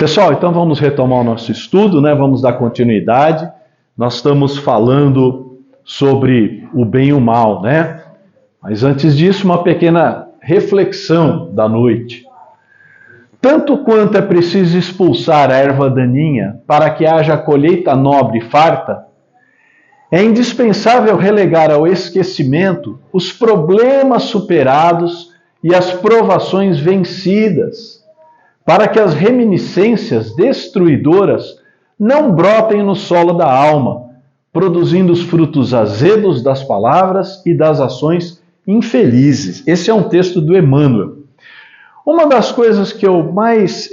Pessoal, então vamos retomar o nosso estudo, né? Vamos dar continuidade. Nós estamos falando sobre o bem e o mal, né? Mas antes disso, uma pequena reflexão da noite. Tanto quanto é preciso expulsar a erva daninha para que haja colheita nobre e farta, é indispensável relegar ao esquecimento os problemas superados e as provações vencidas, para que as reminiscências destruidoras não brotem no solo da alma, produzindo os frutos azedos das palavras e das ações infelizes. Esse é um texto do Emmanuel. Uma das coisas que eu mais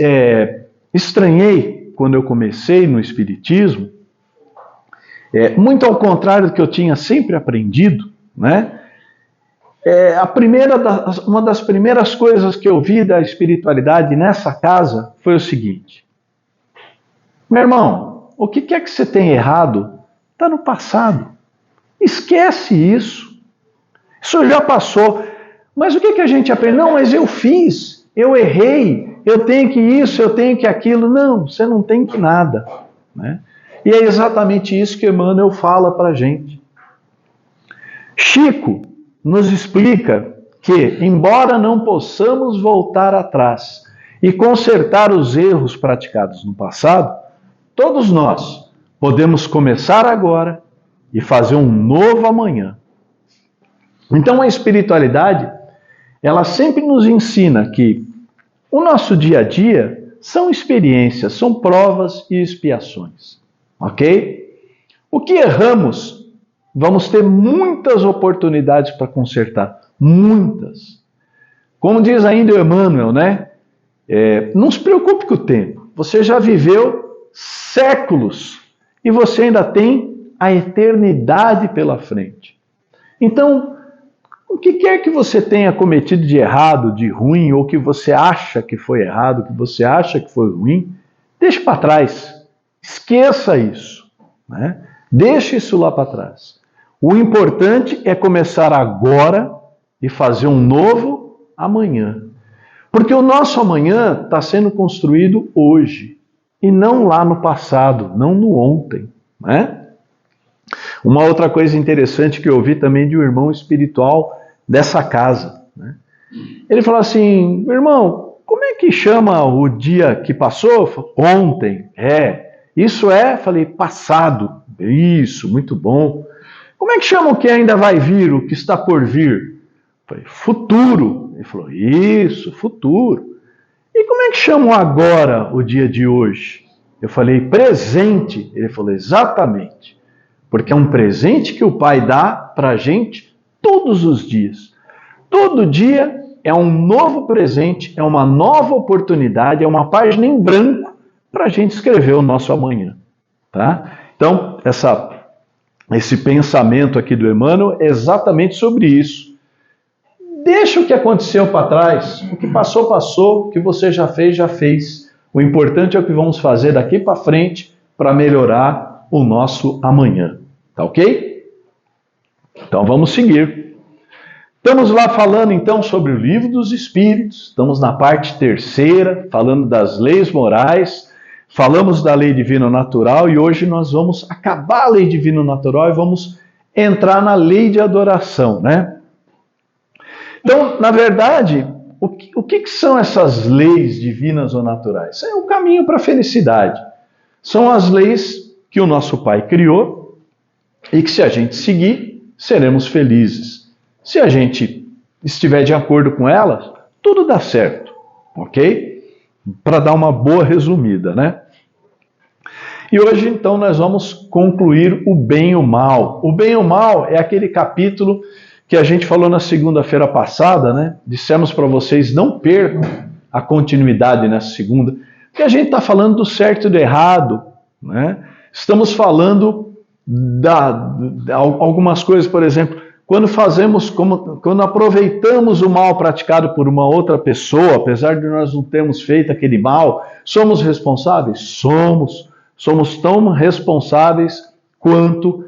estranhei quando eu comecei no Espiritismo, muito ao contrário do que eu tinha sempre aprendido, né? Uma das primeiras coisas que eu vi da espiritualidade nessa casa foi o seguinte: meu irmão, o que é que você tem errado está no passado. Esquece isso. Isso já passou. Mas o que a gente aprende? Não, mas eu fiz, eu errei, eu tenho que isso, eu tenho que aquilo. Não, você não tem que nada, né? E é exatamente isso que Emmanuel fala para a gente. Chico nos explica que, embora não possamos voltar atrás e consertar os erros praticados no passado, todos nós podemos começar agora e fazer um novo amanhã. Então a espiritualidade, ela sempre nos ensina que o nosso dia a dia são experiências, são provas e expiações, ok? O que erramos, vamos ter muitas oportunidades para consertar, muitas. Como diz ainda o Emmanuel, né? Não se preocupe com o tempo, você já viveu séculos e você ainda tem a eternidade pela frente. Então, o que quer que você tenha cometido de errado, de ruim, ou que você acha que foi errado, que você acha que foi ruim, deixe para trás. Esqueça isso, né? Deixe isso lá para trás. O importante é começar agora e fazer um novo amanhã. Porque o nosso amanhã está sendo construído hoje, e não lá no passado, não no ontem, né? Uma outra coisa interessante que eu ouvi também de um irmão espiritual dessa casa, né? Ele falou assim: irmão, como é que chama o dia que passou? Ontem. Isso falei, passado. Isso, muito bom. Como é que chama o que ainda vai vir, o que está por vir? Falei, futuro. Ele falou, isso, futuro. E como é que chamam agora o dia de hoje? Eu falei, presente. Ele falou, exatamente. Porque é um presente que o Pai dá para a gente todos os dias. Todo dia é um novo presente, é uma nova oportunidade, é uma página em branco para a gente escrever o nosso amanhã. Tá? Então, esse pensamento aqui do Emmanuel é exatamente sobre isso. Deixa o que aconteceu para trás, o que passou, passou, o que você já fez, já fez. O importante é o que vamos fazer daqui para frente para melhorar o nosso amanhã. Tá ok? Então vamos seguir. Estamos lá falando então sobre o Livro dos Espíritos, estamos na parte terceira, falando das leis morais, falamos da lei divina natural e hoje nós vamos acabar a lei divina natural e vamos entrar na lei de adoração, né? Então, na verdade, o que são essas leis divinas ou naturais? É o caminho para a felicidade. São as leis que o nosso Pai criou e que, se a gente seguir, seremos felizes. Se a gente estiver de acordo com elas, tudo dá certo, ok? Para dar uma boa resumida, né? E hoje, então, nós vamos concluir o bem e o mal. O bem e o mal é aquele capítulo que a gente falou na segunda-feira passada, né? Dissemos para vocês, não percam a continuidade nessa segunda, porque a gente está falando do certo e do errado, né? Estamos falando algumas coisas, por exemplo, quando aproveitamos o mal praticado por uma outra pessoa, apesar de nós não termos feito aquele mal, somos responsáveis? Somos tão responsáveis quanto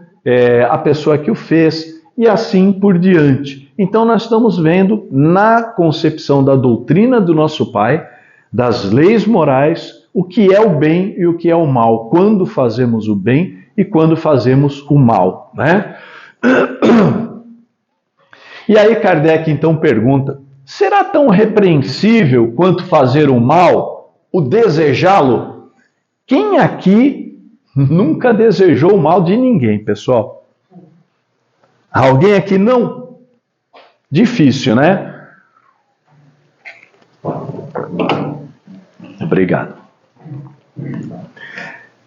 a pessoa que o fez, e assim por diante. Então nós estamos vendo na concepção da doutrina do nosso Pai, das leis morais, o que é o bem e o que é o mal, quando fazemos o bem e quando fazemos o mal, né? E aí Kardec então pergunta: será tão repreensível quanto fazer o mal, o desejá-lo? Quem aqui nunca desejou o mal de ninguém, pessoal? Alguém aqui não? Difícil, né? Obrigado.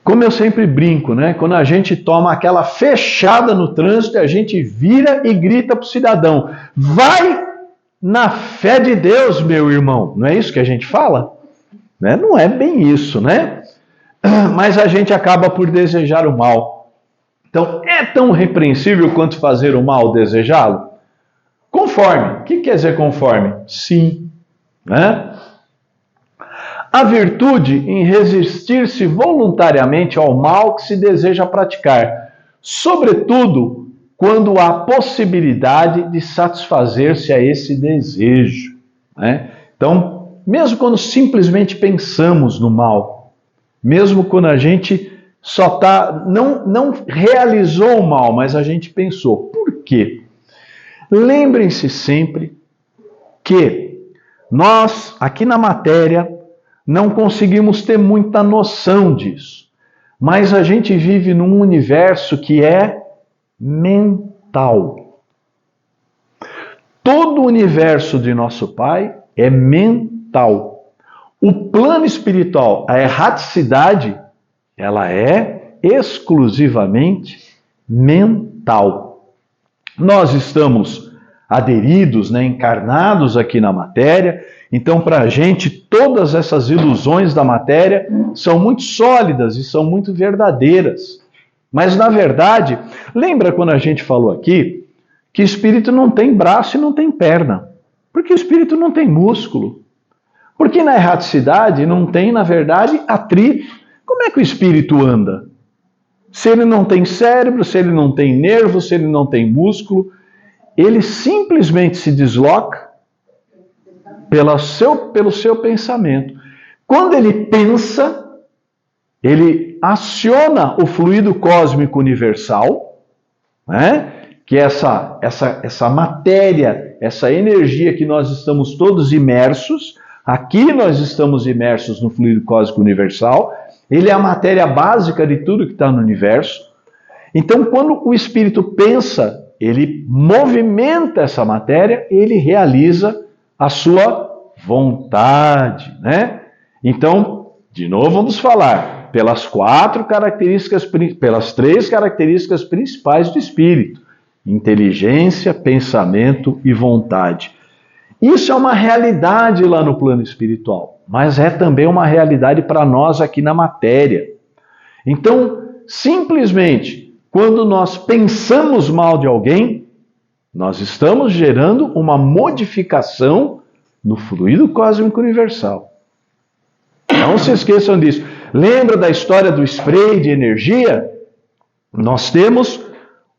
Como eu sempre brinco, né? Quando a gente toma aquela fechada no trânsito, a gente vira e grita para o cidadão: vai na fé de Deus, meu irmão. Não é isso que a gente fala? Né? Não é bem isso, né? Mas a gente acaba por desejar o mal. Então, é tão repreensível quanto fazer o mal, desejá-lo? Conforme. O que quer dizer conforme? Sim. Né? A virtude em resistir-se voluntariamente ao mal que se deseja praticar, sobretudo quando há possibilidade de satisfazer-se a esse desejo. Né? Então, mesmo quando simplesmente pensamos no mal, mesmo quando a gente só não realizou o mal, mas a gente pensou. Por quê? Lembrem-se sempre que nós, aqui na matéria, não conseguimos ter muita noção disso. Mas a gente vive num universo que é mental. Todo o universo de nosso Pai é mental. O plano espiritual, a erraticidade, ela é exclusivamente mental. Nós estamos aderidos, né, encarnados aqui na matéria. Então, para a gente, todas essas ilusões da matéria são muito sólidas e são muito verdadeiras. Mas, na verdade, lembra quando a gente falou aqui que espírito não tem braço e não tem perna? Porque o espírito não tem músculo. Porque na erraticidade não tem, na verdade, atrito. Como é que o espírito anda? Se ele não tem cérebro, se ele não tem nervo, se ele não tem músculo, ele simplesmente se desloca pelo seu pensamento. Quando ele pensa, ele aciona o fluido cósmico universal, né? Que é essa matéria, essa energia que nós estamos todos imersos. Aqui nós estamos imersos no fluido cósmico universal. Ele é a matéria básica de tudo que está no universo. Então, quando o espírito pensa, ele movimenta essa matéria, ele realiza a sua vontade, né? Então, de novo vamos falar pelas três características principais do espírito: inteligência, pensamento e vontade. Isso é uma realidade lá no plano espiritual, mas é também uma realidade para nós aqui na matéria. Então, simplesmente, quando nós pensamos mal de alguém, nós estamos gerando uma modificação no fluido cósmico universal. Não se esqueçam disso. Lembra da história do spray de energia? Nós temos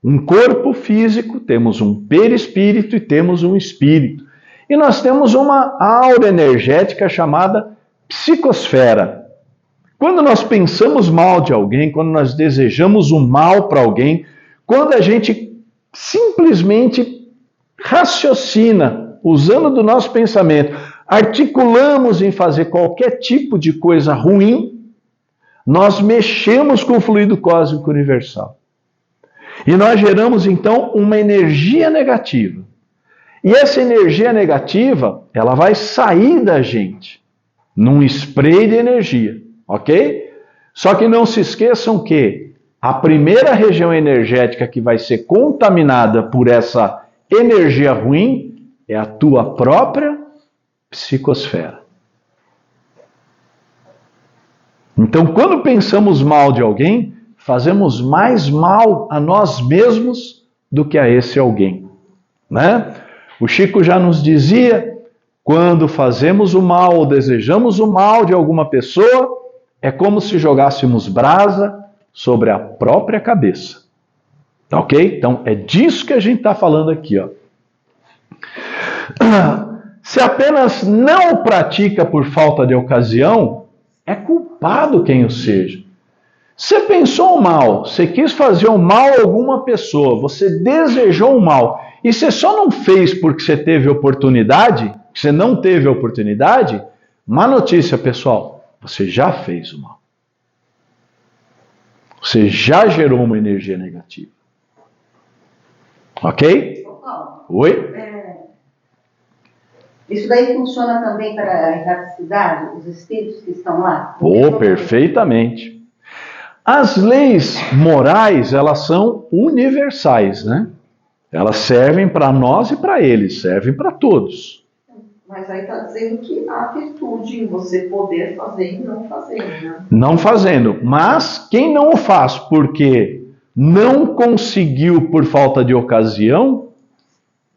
um corpo físico, temos um perispírito e temos um espírito. E nós temos uma aura energética chamada psicosfera. Quando nós pensamos mal de alguém, quando nós desejamos o mal para alguém, quando a gente simplesmente raciocina, usando do nosso pensamento, articulamos em fazer qualquer tipo de coisa ruim, nós mexemos com o fluido cósmico universal. E nós geramos, então, uma energia negativa. E essa energia negativa, ela vai sair da gente num spray de energia, ok? Só que não se esqueçam que a primeira região energética que vai ser contaminada por essa energia ruim é a tua própria psicosfera. Então, quando pensamos mal de alguém, fazemos mais mal a nós mesmos do que a esse alguém, né? O Chico já nos dizia, quando fazemos o mal ou desejamos o mal de alguma pessoa, é como se jogássemos brasa sobre a própria cabeça. Ok? Então, é disso que a gente está falando aqui, ó. Se apenas não o pratica por falta de ocasião, é culpado quem o seja. Você pensou o mal, você quis fazer o mal a alguma pessoa, você desejou o mal, e você só não fez porque você teve oportunidade, você não teve oportunidade, má notícia, pessoal, você já fez o mal. Você já gerou uma energia negativa. Ok? Oi? Isso daí funciona também para a erraticidade, os espíritos que estão lá? Perfeitamente. As leis morais, elas são universais, né? Elas servem para nós e para eles, servem para todos. Mas aí está dizendo que há virtude em você poder fazer e não fazer, né? Não fazendo. Mas quem não o faz porque não conseguiu por falta de ocasião,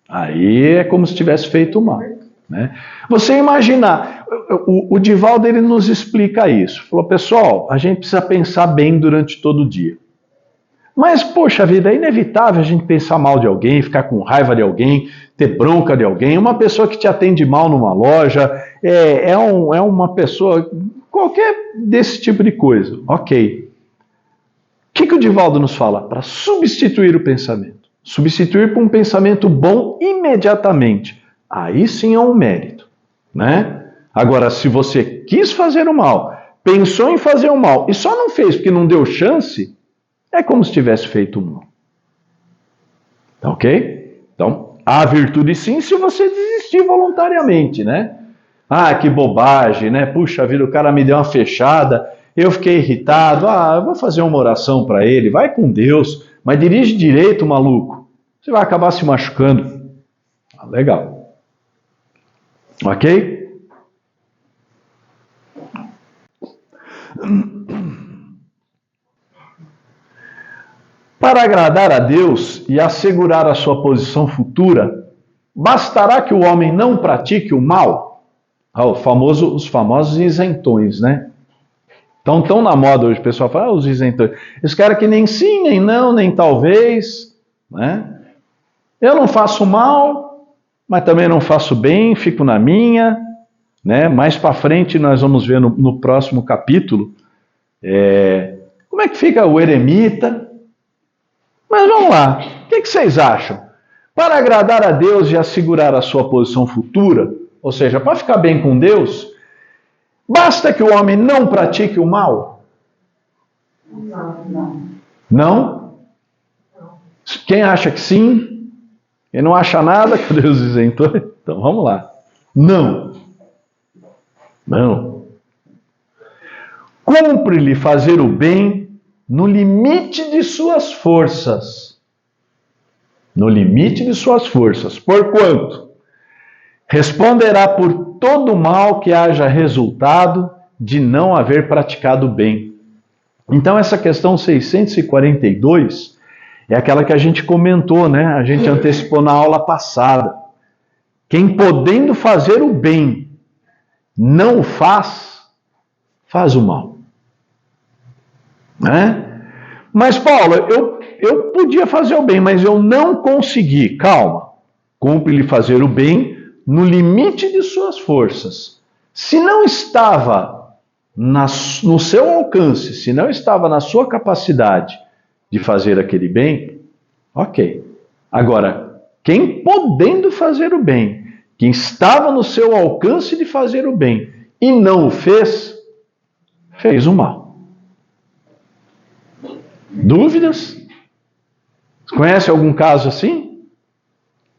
aí é como se tivesse feito o mal. Né? Você imaginar, o Divaldo ele nos explica isso. Falou, pessoal, a gente precisa pensar bem durante todo o dia. Mas, poxa vida, é inevitável a gente pensar mal de alguém, ficar com raiva de alguém, ter bronca de alguém. Uma pessoa que te atende mal numa loja, é uma pessoa, qualquer desse tipo de coisa. Ok. O que o Divaldo nos fala? Para substituir o pensamento. Substituir por um pensamento bom imediatamente. Aí sim é um mérito. Né? Agora, se você quis fazer o mal, pensou em fazer o mal e só não fez porque não deu chance, é como se tivesse feito o mal. Tá ok? Então, há virtude sim se você desistir voluntariamente, né? Ah, que bobagem, né? Puxa vida, o cara me deu uma fechada, eu fiquei irritado, eu vou fazer uma oração para ele, vai com Deus, mas dirige direito, maluco. Você vai acabar se machucando. Legal. Ok? Para agradar a Deus e assegurar a sua posição futura, bastará que o homem não pratique o mal? Os famosos isentões, né? Então, tão na moda hoje, o pessoal fala, os isentões. Esse cara que nem sim, nem não, nem talvez, né? Eu não faço mal, mas também não faço bem, fico na minha, né? Mais para frente nós vamos ver no próximo capítulo como é que fica o eremita. Mas vamos lá, o que vocês acham? Para agradar a Deus e assegurar a sua posição futura, ou seja, para ficar bem com Deus, basta que o homem não pratique o mal? Não. Não? Quem acha que sim? Quem não acha nada, cadê os isentões? Então vamos lá. Não. Não. Cumpre-lhe fazer o bem no limite de suas forças. No limite de suas forças. Porquanto responderá por todo mal que haja resultado de não haver praticado bem. Então essa questão 642 é aquela que a gente comentou, né? A gente antecipou na aula passada. Quem podendo fazer o bem não o faz, faz o mal. Né? Mas, Paulo, eu podia fazer o bem, mas eu não consegui. Calma. Cumpre-lhe fazer o bem no limite de suas forças. Se não estava no seu alcance, se não estava na sua capacidade de fazer aquele bem, ok. Agora, quem podendo fazer o bem, quem estava no seu alcance de fazer o bem e não o fez, fez o mal. Dúvidas? Conhece algum caso assim?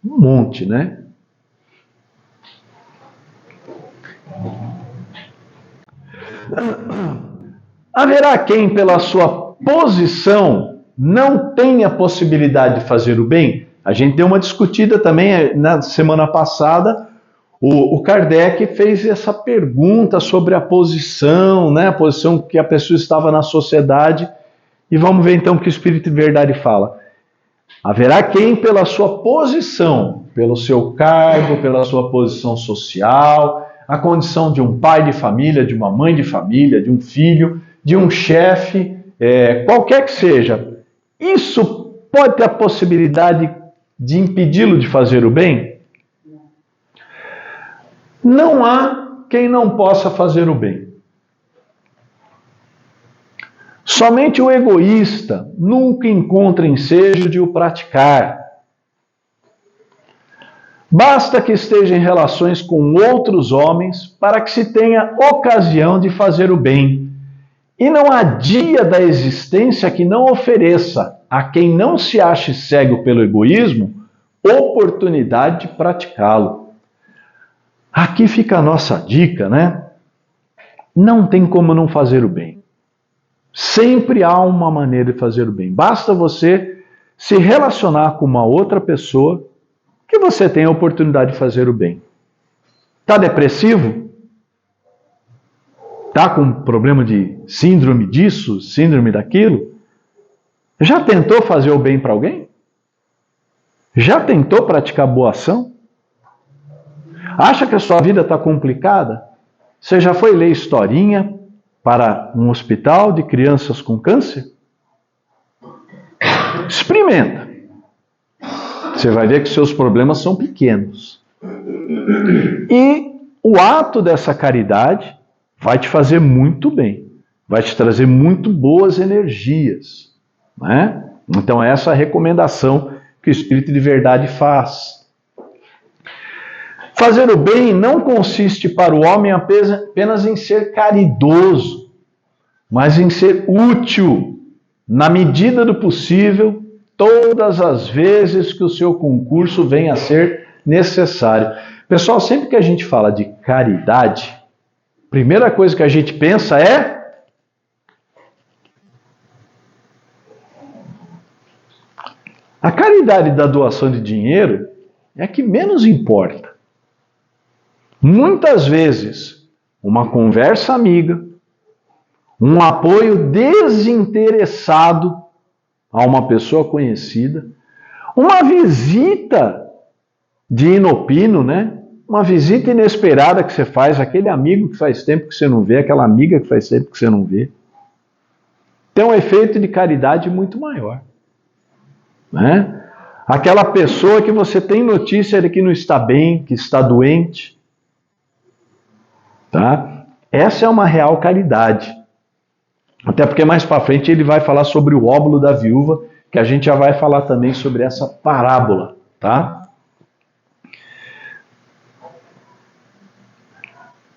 Um monte, né? Haverá quem, pela sua posição, não tenha possibilidade de fazer o bem? A gente deu uma discutida também na semana passada. O Kardec fez essa pergunta sobre a posição, né? A posição que a pessoa estava na sociedade. E vamos ver então o que o Espírito de Verdade fala. Haverá quem, pela sua posição, pelo seu cargo, pela sua posição social, a condição de um pai de família, de uma mãe de família, de um filho, de um chefe, qualquer que seja, isso pode ter a possibilidade de impedi-lo de fazer o bem? Não há quem não possa fazer o bem. Somente o egoísta nunca encontra ensejo de o praticar. Basta que esteja em relações com outros homens para que se tenha ocasião de fazer o bem. E não há dia da existência que não ofereça a quem não se ache cego pelo egoísmo oportunidade de praticá-lo. Aqui fica a nossa dica, né? Não tem como não fazer o bem. Sempre há uma maneira de fazer o bem. Basta você se relacionar com uma outra pessoa que você tem a oportunidade de fazer o bem. Está depressivo? Está com problema de síndrome disso, síndrome daquilo? Já tentou fazer o bem para alguém? Já tentou praticar boa ação? Acha que a sua vida está complicada? Você já foi ler historinha para um hospital de crianças com câncer? Experimenta. Você vai ver que seus problemas são pequenos. E o ato dessa caridade vai te fazer muito bem. Vai te trazer muito boas energias. Né? Então essa é a recomendação que o Espírito de Verdade faz. Fazer o bem não consiste para o homem apenas em ser caridoso, mas em ser útil, na medida do possível, todas as vezes que o seu concurso venha a ser necessário. Pessoal, sempre que a gente fala de caridade, a primeira coisa que a gente pensa é a caridade da doação de dinheiro é a que menos importa. Muitas vezes, uma conversa amiga, um apoio desinteressado a uma pessoa conhecida, uma visita de inopino, né? Uma visita inesperada que você faz, aquele amigo que faz tempo que você não vê, aquela amiga que faz tempo que você não vê, tem um efeito de caridade muito maior. Né? Aquela pessoa que você tem notícia de que não está bem, que está doente. Tá? Essa é uma real caridade. Até porque mais para frente ele vai falar sobre o óbolo da viúva, que a gente já vai falar também sobre essa parábola. Tá?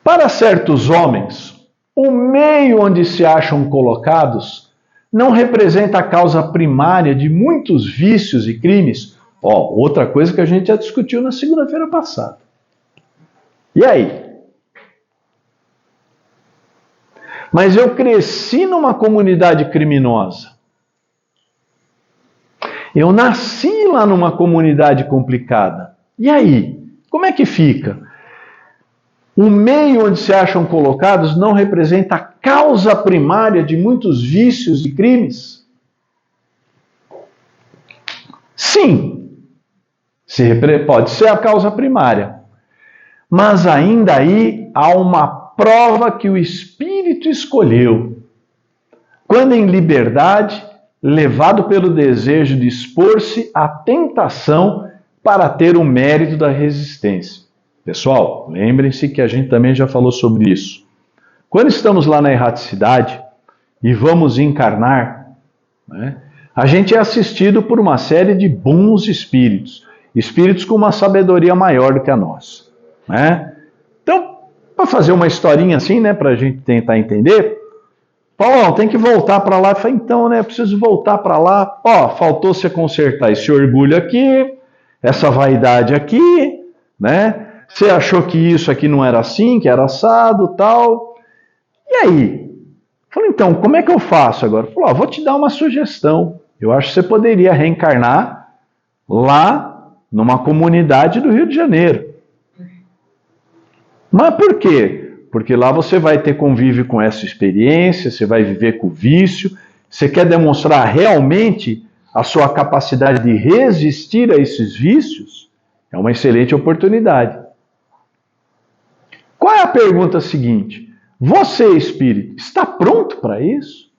Para certos homens, o meio onde se acham colocados não representa a causa primária de muitos vícios e crimes. Outra coisa que a gente já discutiu na segunda-feira passada. E aí? Mas eu cresci numa comunidade criminosa. Eu nasci lá numa comunidade complicada. E aí? Como é que fica? O meio onde se acham colocados não representa a causa primária de muitos vícios e crimes? Sim, pode ser a causa primária. Mas ainda aí há uma prova que o Espírito escolheu. Quando em liberdade, levado pelo desejo de expor-se à tentação para ter o mérito da resistência. Pessoal, lembrem-se que a gente também já falou sobre isso. Quando estamos lá na erraticidade e vamos encarnar, né, a gente é assistido por uma série de bons espíritos, espíritos com uma sabedoria maior do que a nossa. Né? Então, para fazer uma historinha assim, né, para a gente tentar entender, Paulo, tem que voltar para lá. Eu falei, então, né, eu preciso voltar para lá. Faltou você consertar esse orgulho aqui, essa vaidade aqui, né? Você achou que isso aqui não era assim, que era assado, tal. E aí? Falei, então, como é que eu faço agora? Falei, vou te dar uma sugestão. Eu acho que você poderia reencarnar lá numa comunidade do Rio de Janeiro. Mas por quê? Porque lá você vai ter convívio com essa experiência, você vai viver com o vício, você quer demonstrar realmente a sua capacidade de resistir a esses vícios, é uma excelente oportunidade. Qual é a pergunta seguinte? Você, espírito, está pronto para isso?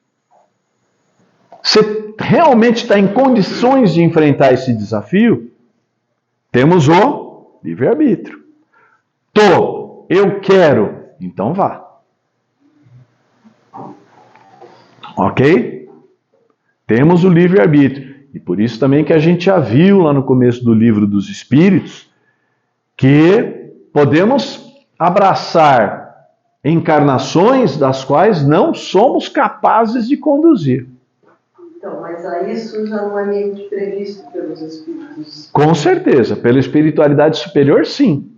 Você realmente está em condições de enfrentar esse desafio? Temos o livre-arbítrio. Eu quero, então vá. Ok? Temos o livre-arbítrio. E por isso também que a gente já viu lá no começo do livro dos Espíritos que podemos abraçar encarnações das quais não somos capazes de conduzir. Então, mas aí isso já não é meio que previsto pelos Espíritos? Com certeza, pela espiritualidade superior, sim.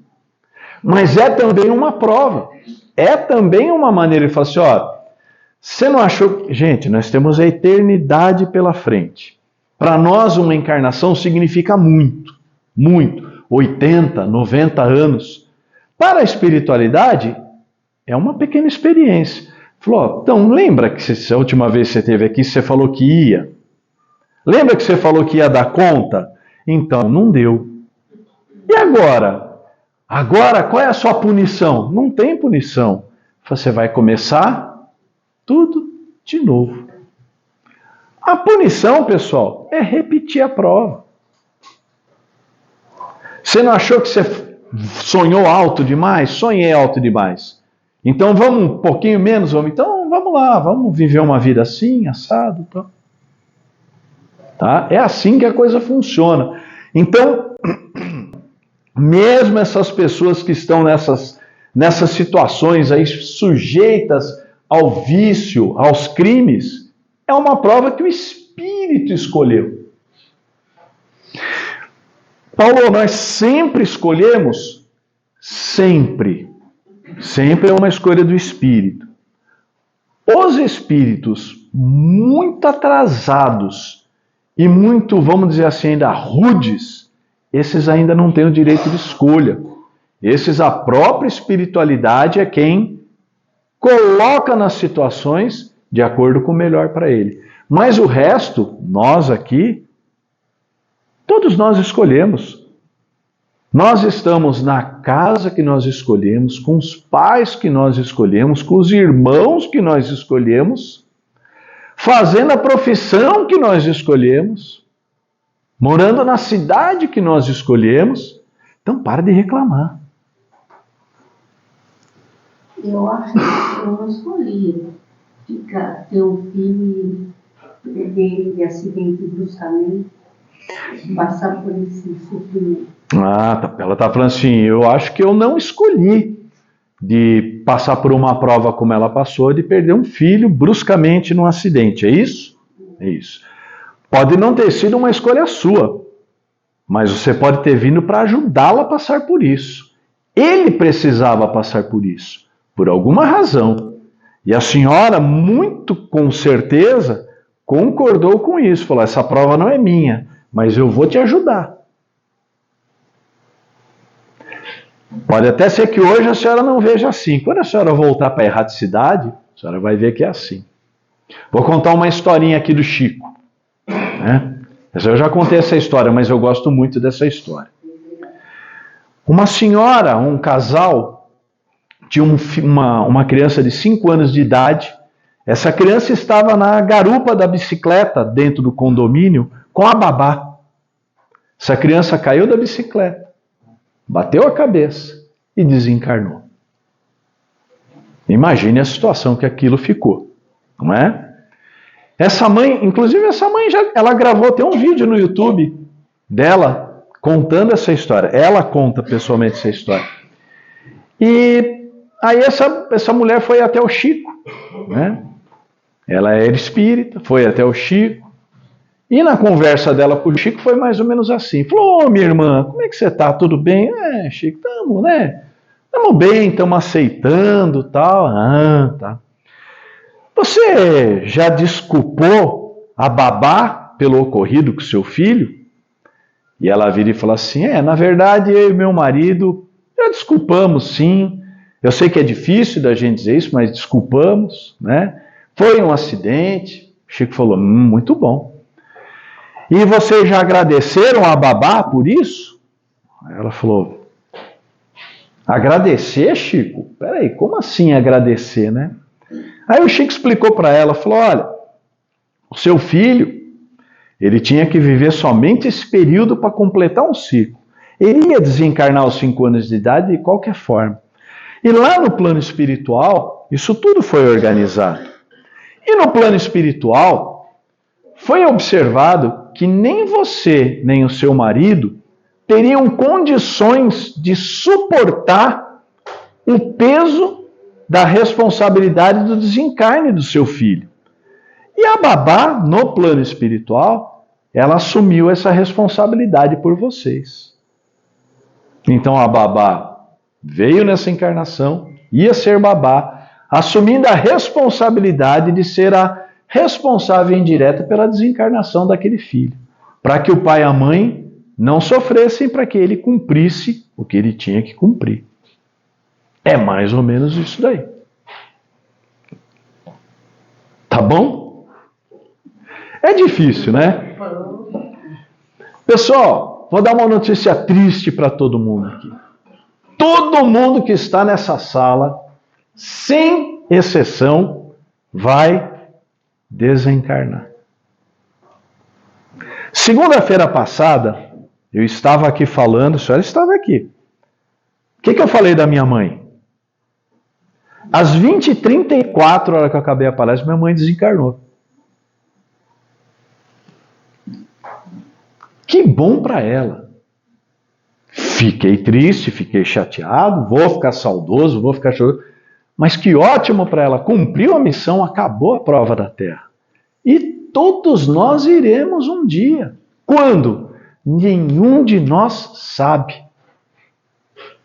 Mas é também uma prova. É também uma maneira de falar assim, ó, você não achou... Gente, nós temos a eternidade pela frente. Para nós, uma encarnação significa muito, muito. 80, 90 anos. Para a espiritualidade, é uma pequena experiência. Falou, então lembra que a última vez que você esteve aqui, você falou que ia? Lembra que você falou que ia dar conta? Então, não deu. E agora? Agora, qual é a sua punição? Não tem punição. Você vai começar tudo de novo. A punição, pessoal, é repetir a prova. Você não achou que você sonhou alto demais? Sonhei alto demais. Então vamos um pouquinho menos? Então vamos lá, vamos viver uma vida assim, assado. Tá? É assim que a coisa funciona. Então, mesmo essas pessoas que estão nessas situações aí sujeitas ao vício, aos crimes, é uma prova que o Espírito escolheu. Paulo, nós sempre escolhemos? Sempre. Sempre é uma escolha do Espírito. Os espíritos muito atrasados e muito, vamos dizer assim, ainda rudes, esses ainda não têm o direito de escolha. Esses, a própria espiritualidade é quem coloca nas situações de acordo com o melhor para ele. Mas o resto, nós aqui, todos nós escolhemos. Nós estamos na casa que nós escolhemos, com os pais que nós escolhemos, com os irmãos que nós escolhemos, fazendo a profissão que nós escolhemos, morando na cidade que nós escolhemos. Então, para de reclamar. Eu acho que eu não escolhi ter um filho dele de acidente bruscamente, passar por esse sofrimento. Ela está falando assim, eu acho que eu não escolhi de passar por uma prova como ela passou, de perder um filho bruscamente num acidente, é isso? É isso. Pode não ter sido uma escolha sua, mas você pode ter vindo para ajudá-la a passar por isso. Ele precisava passar por isso, por alguma razão. E a senhora, muito com certeza, concordou com isso. Falou, essa prova não é minha, mas eu vou te ajudar. Pode até ser que hoje a senhora não veja assim. Quando a senhora voltar para a erraticidade, a senhora vai ver que é assim. Vou contar uma historinha aqui do Chico. Né? Eu já contei essa história, mas eu gosto muito dessa história. Uma senhora, um casal, tinha uma criança de 5 anos de idade. Essa criança estava na garupa da bicicleta dentro do condomínio com a babá. Essa criança caiu da bicicleta, bateu a cabeça e desencarnou. Imagine a situação que aquilo ficou, não é? Essa mãe, inclusive essa mãe ela gravou até um vídeo no YouTube dela contando essa história. Ela conta pessoalmente essa história. E aí essa mulher foi até o Chico, né? Ela era espírita, foi até o Chico. E na conversa dela com o Chico foi mais ou menos assim. Falou, ô minha irmã, como é que você tá? Tudo bem? Chico, estamos, né? Estamos bem, estamos aceitando, tal. Tá. Você já desculpou a babá pelo ocorrido com seu filho? E ela vira e fala assim, na verdade eu e meu marido já desculpamos sim. Eu sei que é difícil da gente dizer isso, mas desculpamos, né? Foi um acidente. O Chico falou, muito bom. E vocês já agradeceram a babá por isso? Ela falou, agradecer, Chico? Peraí, como assim agradecer, né? Aí o Chico explicou para ela, falou, olha, o seu filho, ele tinha que viver somente esse período para completar um ciclo. Ele ia desencarnar aos 5 anos de idade de qualquer forma. E lá no plano espiritual, isso tudo foi organizado. E no plano espiritual, foi observado que nem você, nem o seu marido teriam condições de suportar o peso da responsabilidade do desencarne do seu filho. E a babá, no plano espiritual, ela assumiu essa responsabilidade por vocês. Então a babá veio nessa encarnação, ia ser babá, assumindo a responsabilidade de ser a responsável indireta pela desencarnação daquele filho, para que o pai e a mãe não sofressem, para que ele cumprisse o que ele tinha que cumprir. É mais ou menos isso daí. Tá bom? É difícil, né? Pessoal, vou dar uma notícia triste para todo mundo aqui. Todo mundo que está nessa sala, sem exceção, vai desencarnar. Segunda-feira passada, eu estava aqui falando, a senhora estava aqui. O que eu falei da minha mãe? Às 20h34, a hora que eu acabei a palestra, minha mãe desencarnou. Que bom para ela. Fiquei triste, fiquei chateado, vou ficar saudoso, vou ficar chorando. Mas que ótimo para ela. Cumpriu a missão, acabou a prova da Terra. E todos nós iremos um dia. Quando? Nenhum de nós sabe.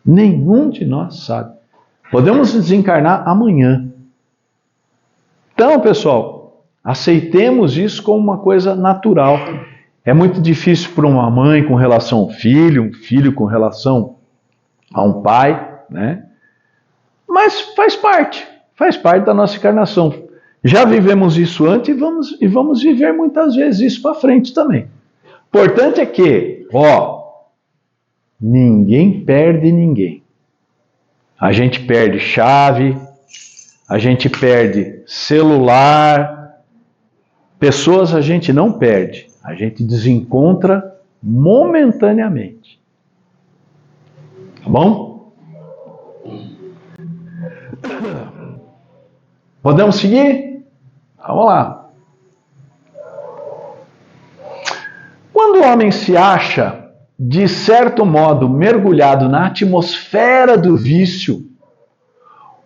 Nenhum de nós sabe. Podemos desencarnar amanhã. Então, pessoal, aceitemos isso como uma coisa natural. É muito difícil para uma mãe com relação ao filho, um filho com relação a um pai, né? Mas faz parte da nossa encarnação. Já vivemos isso antes e vamos viver muitas vezes isso para frente também. O importante é que, ninguém perde ninguém. A gente perde chave, a gente perde celular, pessoas a gente não perde, a gente desencontra momentaneamente. Tá bom? Podemos seguir? Vamos lá. Quando o homem se acha, de certo modo, mergulhado na atmosfera do vício,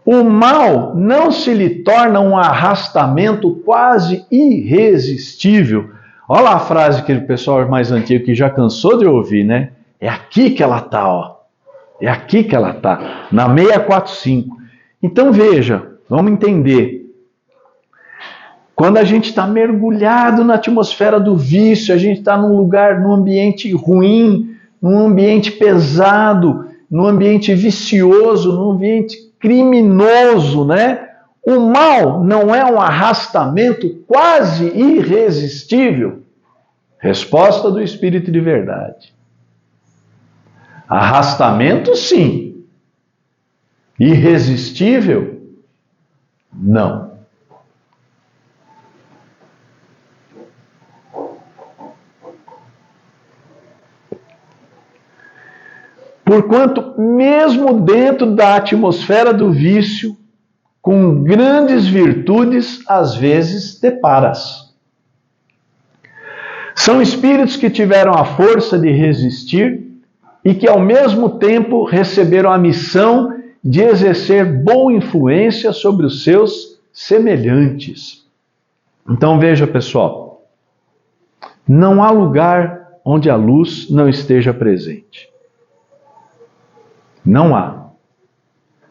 o mal não se lhe torna um arrastamento quase irresistível. Olha lá a frase que o pessoal mais antigo que já cansou de ouvir, né? É aqui que ela está, ó. É aqui que ela está, na 645. Então veja, vamos entender. Quando a gente está mergulhado na atmosfera do vício, a gente está num lugar, num ambiente ruim, num ambiente pesado, num ambiente vicioso, num ambiente criminoso, né? O mal não é um arrastamento quase irresistível? Resposta do Espírito de Verdade. Arrastamento, sim. Irresistível? Não. Porquanto, mesmo dentro da atmosfera do vício, com grandes virtudes, às vezes deparas. São espíritos que tiveram a força de resistir e que, ao mesmo tempo, receberam a missão de exercer boa influência sobre os seus semelhantes. Então, veja, pessoal, não há lugar onde a luz não esteja presente. Não há.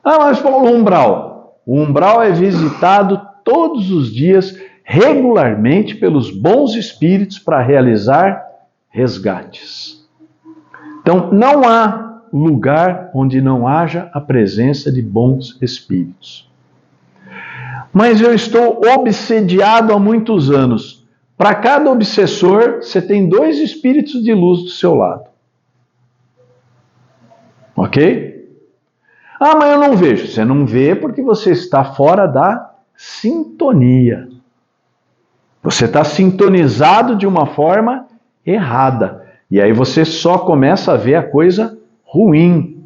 Mas o umbral. O umbral é visitado todos os dias, regularmente, pelos bons espíritos para realizar resgates. Então, não há lugar onde não haja a presença de bons espíritos. Mas eu estou obsediado há muitos anos. Para cada obsessor, você tem 2 espíritos de luz do seu lado. Ok? Mas eu não vejo. Você não vê porque você está fora da sintonia. Você está sintonizado de uma forma errada. E aí você só começa a ver a coisa ruim.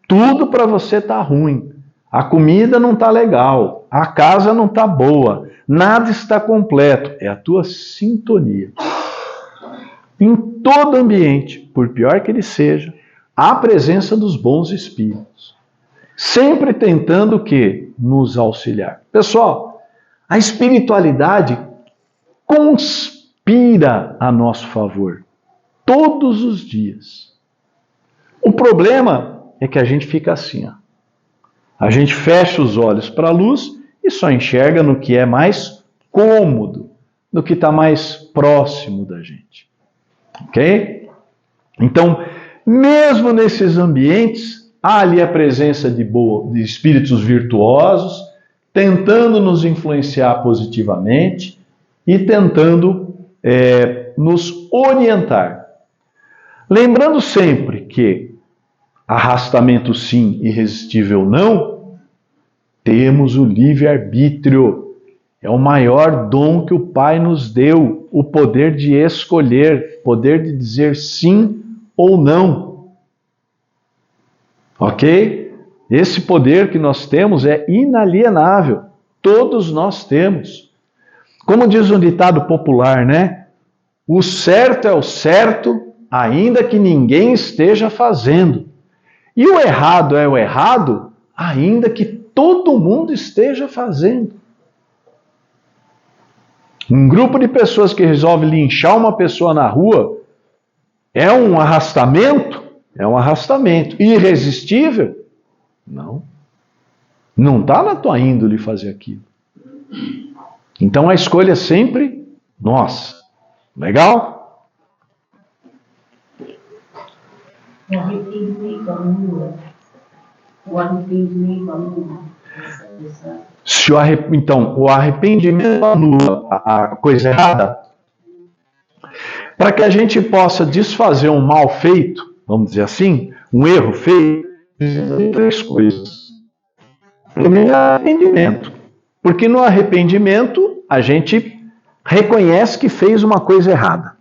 Tudo para você está ruim. A comida não está legal. A casa não está boa. nada está completo, é a tua sintonia. Em todo ambiente, por pior que ele seja, há a presença dos bons espíritos. Sempre tentando o quê? Nos auxiliar. Pessoal, a espiritualidade conspira a nosso favor. Todos os dias. O problema é que a gente fica assim, ó. A gente fecha os olhos para a luz e só enxerga no que é mais cômodo, no que está mais próximo da gente. Ok? Então, mesmo nesses ambientes, há ali a presença de espíritos virtuosos, tentando nos influenciar positivamente e tentando nos orientar. Lembrando sempre que arrastamento sim, irresistível não, temos o livre-arbítrio. É o maior dom que o Pai nos deu, o poder de escolher, poder de dizer sim ou não. Ok? Esse poder que nós temos é inalienável. Todos nós temos. Como diz um ditado popular, né? O certo é o certo, ainda que ninguém esteja fazendo. E o errado é o errado, ainda que todo mundo esteja fazendo. Um grupo de pessoas que resolve linchar uma pessoa na rua é um arrastamento? É um arrastamento. Irresistível? Não. Não está na tua índole fazer aquilo. Então a escolha é sempre nossa. Legal? O arrependimento anula. O arrependimento anula. Então, o arrependimento anula a coisa errada. Para que a gente possa desfazer um mal feito, vamos dizer assim, um erro feito, precisa de 3 coisas. Primeiro, arrependimento. Porque no arrependimento, a gente reconhece que fez uma coisa errada.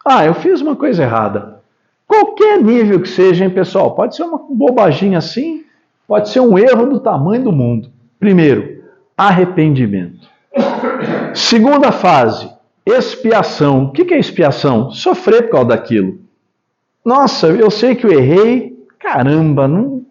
Ah, eu fiz uma coisa errada. Qualquer nível que seja, hein, pessoal? Pode ser uma bobaginha assim, pode ser um erro do tamanho do mundo. Primeiro, arrependimento. Segunda fase, expiação. O que é expiação? Sofrer por causa daquilo. Nossa, eu sei que eu errei. Caramba, não...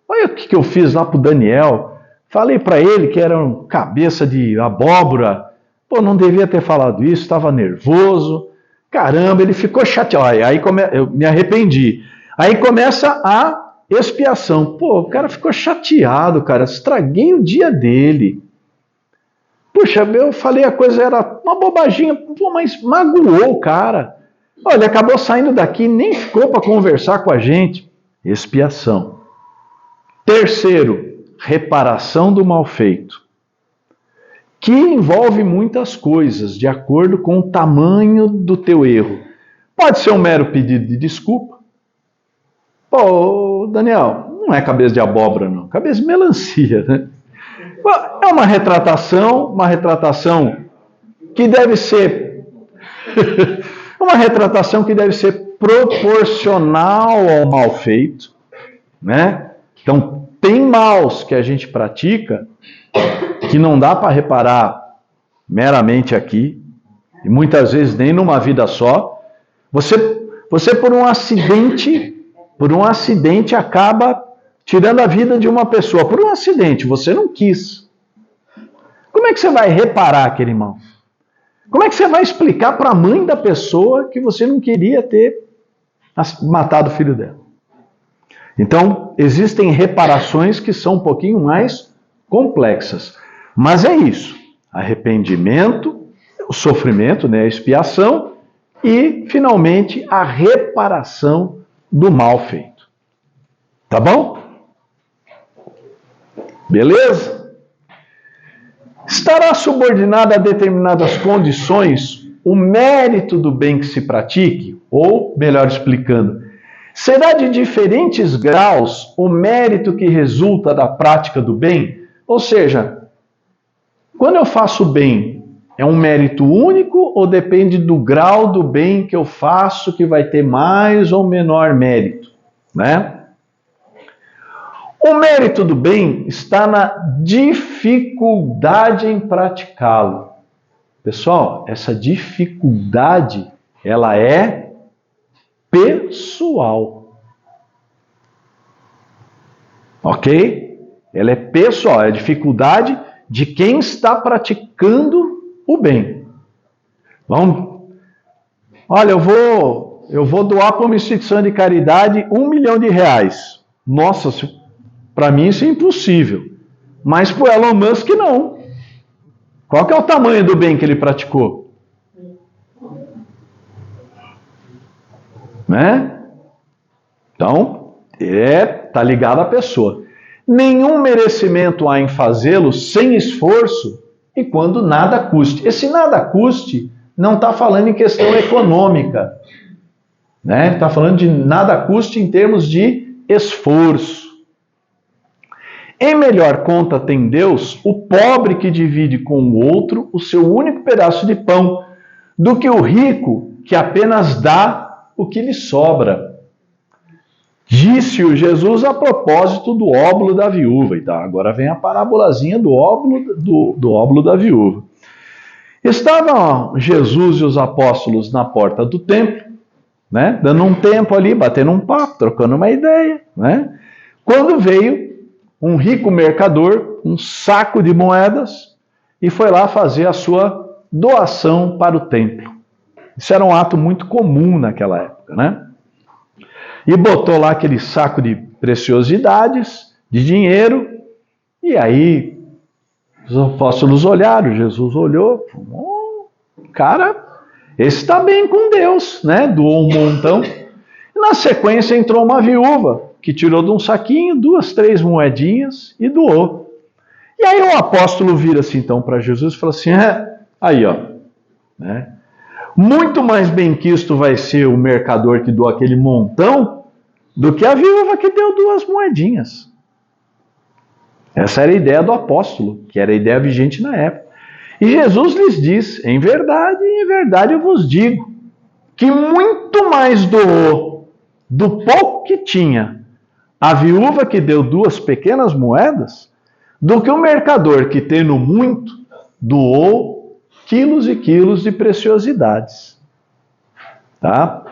olha o que eu fiz lá pro Daniel. Falei para ele que era um cabeça de abóbora. Pô, não devia ter falado isso, estava nervoso. Caramba, ele ficou chateado. Aí eu me arrependi. Aí começa a expiação. Pô, o cara ficou chateado, cara. Estraguei o dia dele. Puxa, eu falei a coisa era uma bobaginha, pô, mas magoou o cara. Olha, ele acabou saindo daqui, nem ficou para conversar com a gente. Expiação. Terceiro, reparação do mal feito. Que envolve muitas coisas, de acordo com o tamanho do teu erro. Pode ser um mero pedido de desculpa. Pô, Daniel, não é cabeça de abóbora, não. Cabeça de melancia, né? É uma retratação que deve ser... uma retratação que deve ser proporcional ao mal feito, né? Então, tem maus que a gente pratica que não dá para reparar meramente aqui, e muitas vezes nem numa vida só. Você por um acidente acaba tirando a vida de uma pessoa. Por um acidente, você não quis. Como é que você vai reparar aquele mal? Como é que você vai explicar para a mãe da pessoa que você não queria ter matado o filho dela? Então, existem reparações que são um pouquinho mais complexas. Mas é isso. Arrependimento, o sofrimento, né, a expiação e, finalmente, a reparação do mal feito. Tá bom? Beleza? Estará subordinado a determinadas condições o mérito do bem que se pratique? Ou, melhor explicando, será de diferentes graus o mérito que resulta da prática do bem? Ou seja, quando eu faço bem, é um mérito único ou depende do grau do bem que eu faço que vai ter mais ou menor mérito, né? O mérito do bem está na dificuldade em praticá-lo. Pessoal, essa dificuldade, ela é pessoal. Ok? Ela é pessoal, é a dificuldade de quem está praticando o bem. Olha, eu vou doar para uma instituição de caridade R$1 milhão. Nossa, para mim isso é impossível. Mas para o Elon Musk não. Qual que é o tamanho do bem que ele praticou? Né? Então, está ligado à pessoa. Nenhum merecimento há em fazê-lo sem esforço e quando nada custe. Esse nada custe não está falando em questão econômica. Né? Está falando de nada custe em termos de esforço. Em melhor conta tem Deus o pobre que divide com o outro o seu único pedaço de pão, do que o rico que apenas dá o que lhe sobra. Disse-o Jesus a propósito do óbolo da viúva. Então, agora vem a parábolazinha do óbolo da viúva. Estavam Jesus e os apóstolos na porta do templo, né, dando um tempo ali, batendo um papo, trocando uma ideia, né, quando veio um rico mercador, um saco de moedas, e foi lá fazer a sua doação para o templo. Isso era um ato muito comum naquela época, né? E botou lá aquele saco de preciosidades, de dinheiro, e aí os apóstolos olharam, Jesus olhou, cara, esse está bem com Deus, né? Doou um montão. E na sequência entrou uma viúva, que tirou de um saquinho 2, 3 moedinhas e doou. E aí o apóstolo vira-se então para Jesus e fala assim, aí ó, né? Muito mais benquisto vai ser o mercador que doou aquele montão do que a viúva que deu 2 moedinhas. Essa era a ideia do apóstolo, que era a ideia vigente na época. E Jesus lhes diz, em verdade eu vos digo, que muito mais doou do pouco que tinha a viúva que deu 2 pequenas moedas, do que o mercador que, tendo muito, doou quilos e quilos de preciosidades. Tá?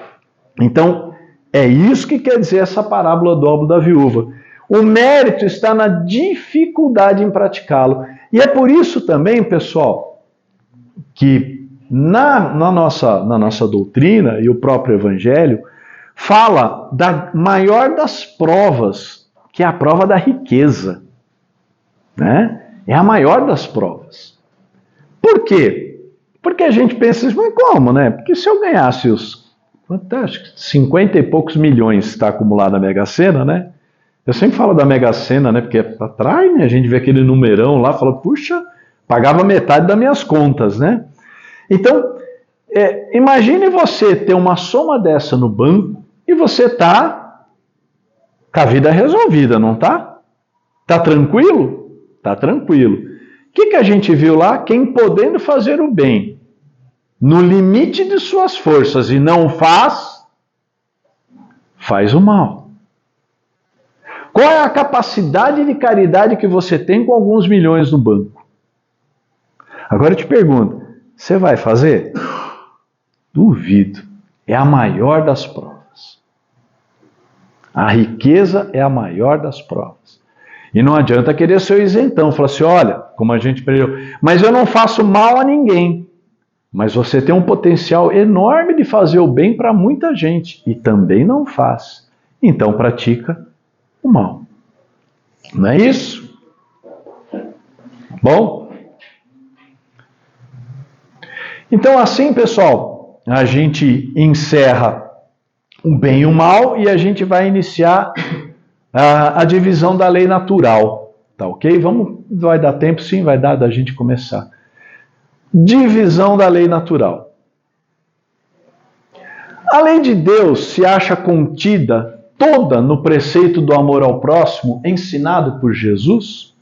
Então, é isso que quer dizer essa parábola do óbolo da viúva. O mérito está na dificuldade em praticá-lo. E é por isso também, pessoal, que na nossa doutrina e o próprio Evangelho fala da maior das provas, que é a prova da riqueza. Né? É a maior das provas. Por quê? Porque a gente pensa assim, mas como, né? Porque se eu ganhasse os 50 e poucos milhões está acumulado na Mega Sena, né? Eu sempre falo da Mega Sena, né? Porque atrai, né? A gente vê aquele numerão lá, fala, puxa, pagava metade das minhas contas, né? Então, imagine você ter uma soma dessa no banco e você tá com a vida resolvida, não tá? Tá tranquilo? Tá tranquilo. O que a gente viu lá? Quem podendo fazer o bem no limite de suas forças e não faz o mal. Qual é a capacidade de caridade que você tem com alguns milhões no banco? Agora eu te pergunto, você vai fazer? Duvido. É a maior das provas. A riqueza é a maior das provas. E não adianta querer ser o isentão. Falar assim, olha, como a gente aprendeu, mas eu não faço mal a ninguém. Mas você tem um potencial enorme de fazer o bem para muita gente. E também não faz. Então pratica o mal. Não é isso? Bom? Então assim, pessoal, a gente encerra o bem e o mal e a gente vai iniciar a divisão da lei natural, tá ok? Vai dar tempo? Sim, vai dar da gente começar. Divisão da lei natural. A lei de Deus se acha contida toda no preceito do amor ao próximo ensinado por Jesus?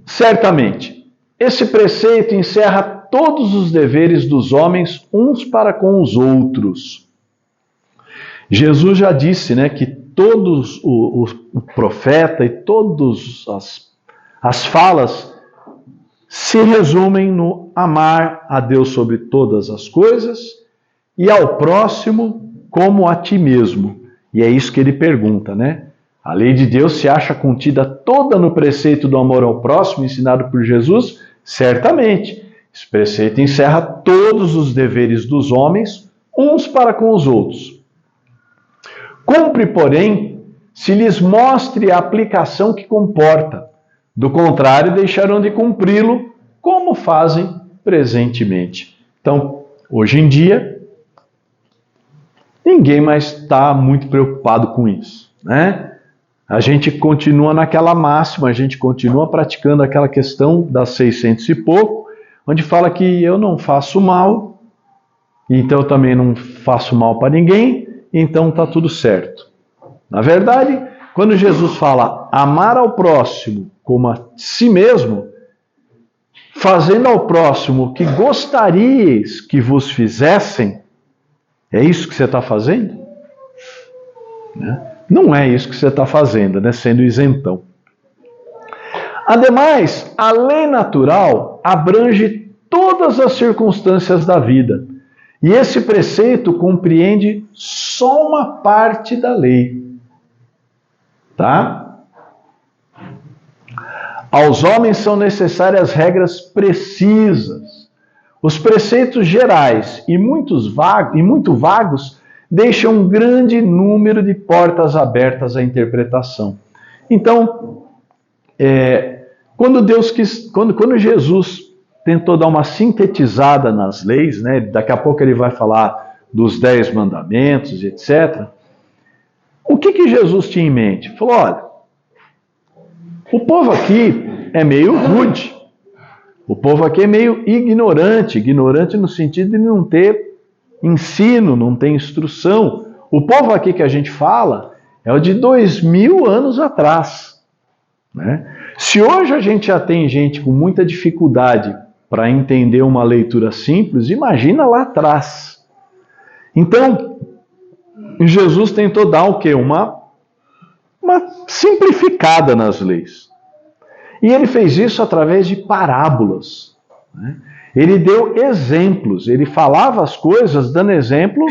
Certamente. Esse preceito encerra todos os deveres dos homens uns para com os outros. Jesus já disse, né, que todos o profeta e todas as falas se resumem no amar a Deus sobre todas as coisas e ao próximo como a ti mesmo. E é isso que ele pergunta, né? A lei de Deus se acha contida toda no preceito do amor ao próximo ensinado por Jesus? Certamente. Esse preceito encerra todos os deveres dos homens, uns para com os outros. Cumpre, porém, se lhes mostre a aplicação que comporta. Do contrário, deixarão de cumpri-lo, como fazem presentemente. Então, hoje em dia, ninguém mais está muito preocupado com isso, né? A gente continua naquela máxima, a gente continua praticando aquela questão das 600 e pouco, onde fala que eu não faço mal, então eu também não faço mal para ninguém, então está tudo certo. Na verdade, quando Jesus fala amar ao próximo como a si mesmo, fazendo ao próximo o que gostaríeis que vos fizessem, é isso que você está fazendo? Não é isso que você está fazendo, né? Sendo isentão. Ademais, a lei natural abrange todas as circunstâncias da vida. E esse preceito compreende só uma parte da lei. Tá? Aos homens são necessárias regras precisas. Os preceitos gerais e muito vagos deixam um grande número de portas abertas à interpretação. Então, quando Jesus tentou dar uma sintetizada nas leis, né, daqui a pouco ele vai falar dos 10 mandamentos, etc. O que Jesus tinha em mente? Falou, olha, o povo aqui é meio rude, o povo aqui é meio ignorante no sentido de não ter ensino, não ter instrução. O povo aqui que a gente fala é o de 2000 anos atrás, né? Se hoje a gente já tem gente com muita dificuldade para entender uma leitura simples, imagina lá atrás. Então, Jesus tentou dar o quê? Uma simplificada nas leis. E ele fez isso através de parábolas, né? Ele deu exemplos, ele falava as coisas dando exemplo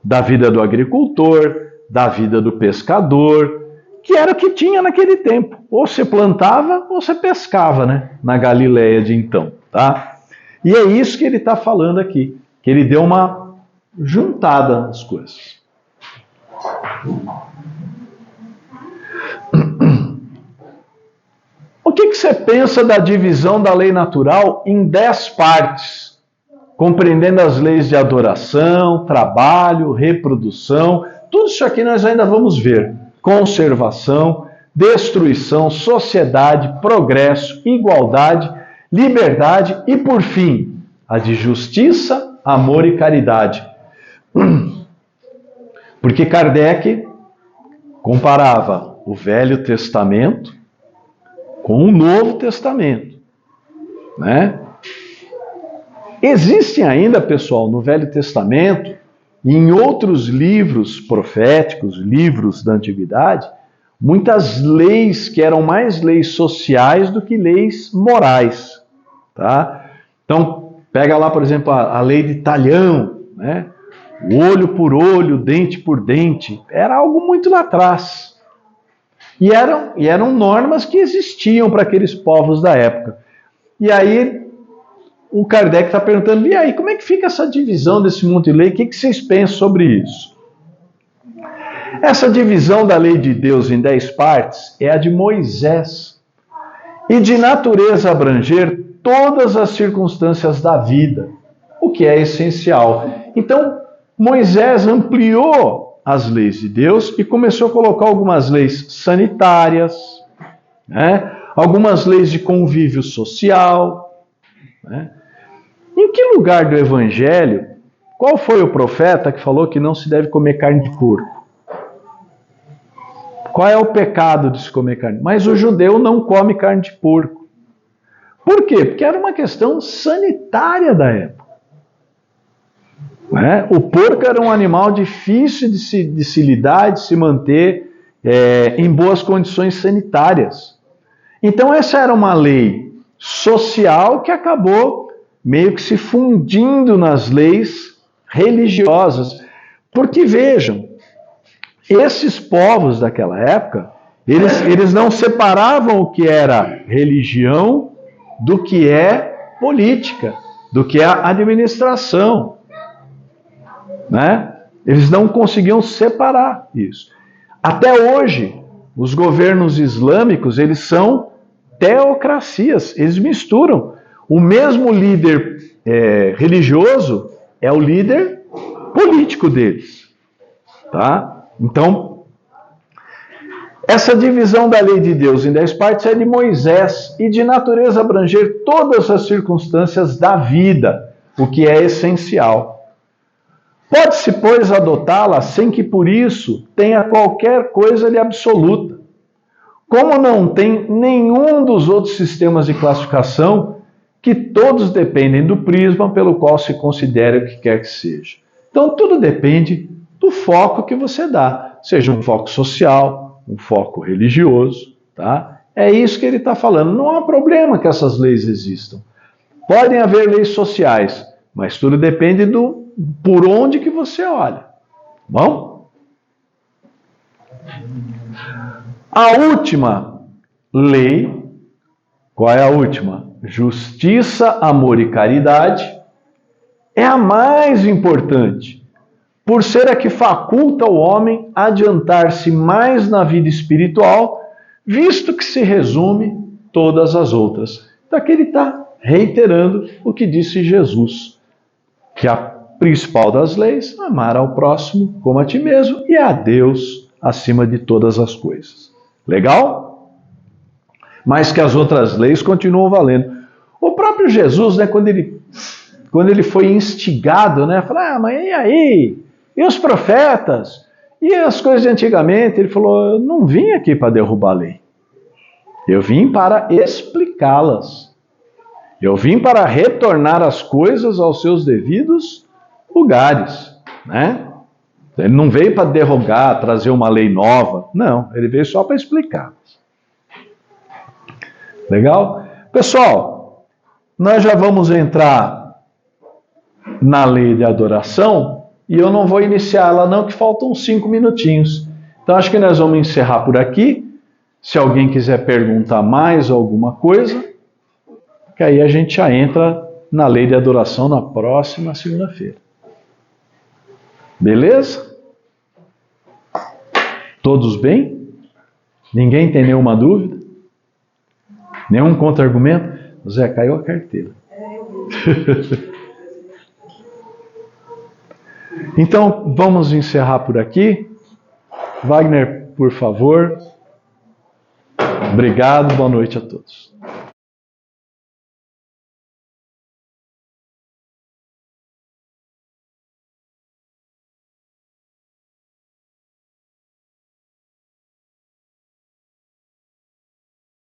da vida do agricultor, da vida do pescador, que era o que tinha naquele tempo. Ou você plantava ou você pescava, né? Na Galileia de então. Tá? E é isso que ele está falando aqui, que ele deu uma juntada nas coisas. O que você pensa da divisão da lei natural em 10 partes, compreendendo as leis de adoração, trabalho, reprodução, tudo isso aqui nós ainda vamos ver. Conservação, destruição, sociedade, progresso, igualdade, liberdade e, por fim, a de justiça, amor e caridade. Porque Kardec comparava o Velho Testamento com o Novo Testamento, né? Existem ainda, pessoal, no Velho Testamento e em outros livros proféticos, livros da Antiguidade, muitas leis que eram mais leis sociais do que leis morais, tá? Então, pega lá, por exemplo, a lei de talhão, né? Olho por olho, dente por dente, era algo muito lá atrás. E eram normas que existiam para aqueles povos da época. E aí, o Kardec está perguntando, e aí, como é que fica essa divisão desse monte de lei? O que vocês pensam sobre isso? Essa divisão da lei de Deus em 10 partes é a de Moisés. E de natureza abranger todas as circunstâncias da vida, o que é essencial. Então, Moisés ampliou as leis de Deus e começou a colocar algumas leis sanitárias, né? Algumas leis de convívio social, né? Em que lugar do Evangelho, qual foi o profeta que falou que não se deve comer carne de porco? Qual é o pecado de se comer carne? Mas o judeu não come carne de porco. Por quê? Porque era uma questão sanitária da época. O porco era um animal difícil de se lidar, de se manter em boas condições sanitárias. Então essa era uma lei social que acabou meio que se fundindo nas leis religiosas. Porque vejam, esses povos daquela época, eles não separavam o que era religião do que é política, do que é administração, né? Eles não conseguiam separar isso. Até hoje, os governos islâmicos, eles são teocracias, eles misturam. O mesmo líder religioso é o líder político deles, tá? Então, essa divisão da lei de Deus em 10 partes é de Moisés e de natureza abranger todas as circunstâncias da vida, o que é essencial. Pode-se, pois, adotá-la sem que por isso tenha qualquer coisa de absoluta. Como não tem nenhum dos outros sistemas de classificação, que todos dependem do prisma pelo qual se considera o que quer que seja. Então, tudo depende do foco que você dá, seja um foco social, um foco religioso, tá? É isso que ele está falando. Não há problema que essas leis existam. Podem haver leis sociais, mas tudo depende do por onde que você olha. Bom? A última lei, qual é a última? Justiça, amor e caridade, é a mais importante, por ser a que faculta o homem a adiantar-se mais na vida espiritual, visto que se resume todas as outras. Então aqui ele está reiterando o que disse Jesus, que a principal das leis, amar ao próximo como a ti mesmo e a Deus acima de todas as coisas. Legal? Mas que as outras leis continuam valendo. O próprio Jesus, né, quando ele foi instigado, né, falou, mas e aí? E os profetas? E as coisas de antigamente? Ele falou, eu não vim aqui para derrubar a lei. Eu vim para explicá-las. Eu vim para retornar as coisas aos seus devidos lugares, né? Ele não veio para derrogar, trazer uma lei nova. Não, ele veio só para explicar. Legal? Pessoal, nós já vamos entrar na lei de adoração e eu não vou iniciar ela não, que faltam 5 minutinhos. Então acho que nós vamos encerrar por aqui. Se alguém quiser perguntar mais alguma coisa, que aí a gente já entra na lei de adoração na próxima segunda-feira. Beleza? Todos bem? Ninguém tem nenhuma dúvida? Nenhum contra-argumento? Zé, caiu a carteira. Então, vamos encerrar por aqui. Wagner, por favor. Obrigado, boa noite a todos.